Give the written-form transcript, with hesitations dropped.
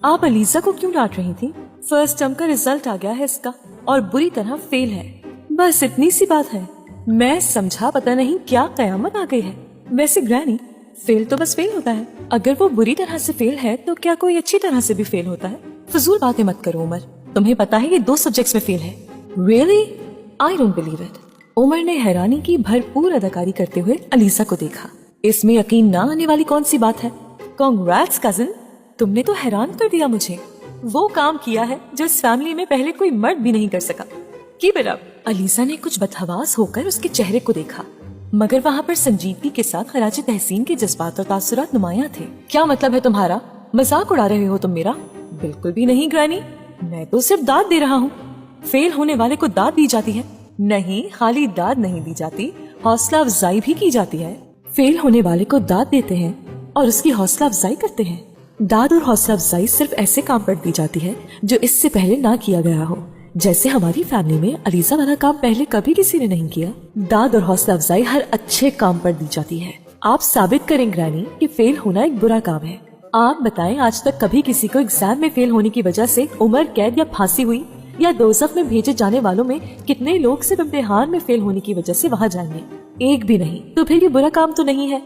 आप अलीजा को क्यों डांट रही थी? फर्स्ट टर्म का रिजल्ट आ गया है इसका और बुरी तरह फेल है। बस इतनी सी बात है। मैं समझा पता नहीं क्या कयामत आ गई है। वैसे ग्रैनी, फेल तो बस फेल होता है। अगर वो बुरी तरह से फेल है तो क्या कोई अच्छी तरह से भी फेल होता है? फजूल बातें मत करो उमर, तुम्हें पता है ये 2 सब्जेक्ट्स में फेल है। Really? I don't believe it. Umar ने हैरानी की भरपूर अदाकारी करते हुए अलीजा को देखा। इसमें यकीन ना आने वाली कौन सी बात है? कांग्रेट्स कजिन, तुमने तो हैरान कर दिया मुझे। वो काम किया है जो इस फैमिली में पहले कोई मर्द भी नहीं कर सका। Keep it up. अलीजा ने कुछ बदहवास होकर उसके चेहरे को देखा, मगर वहाँ पर संजीदगी के साथ खराज तहसीन के जज्बात और तासुरात नुमाया थे। क्या मतलब है तुम्हारा? मजाक उड़ा रहे हो तुम मेरा? बिल्कुल भी नहीं ग्रैनी, मैं तो सिर्फ दाद दे रहा हूँ। फेल होने वाले को दाद दी जाती है? नहीं, खाली दाद नहीं दी जाती, हौसला अफजाई भी की जाती है। फेल होने वाले को दाद देते हैं और उसकी हौसला अफजाई करते हैं। दाद और हौसला अफजाई सिर्फ ऐसे काम पर दी जाती है जो इससे पहले ना किया गया हो। जैसे हमारी फैमिली में अलीजा वाला काम पहले कभी किसी ने नहीं किया। दाद और हौसला अफजाई हर अच्छे काम पर दी जाती है। आप साबित करें ग्रैनी कि फेल होना एक बुरा काम है। आप बताएं, आज तक कभी किसी को एग्जाम में फेल होने की वजह से उम्र कैद या फांसी हुई? या दोज़ख में भेजे जाने वालों में कितने लोग सिर्फ इम्तिहान में फेल होने की वजह से वहाँ जाएंगे? एक भी नहीं। तो फिर ये बुरा काम तो नहीं है।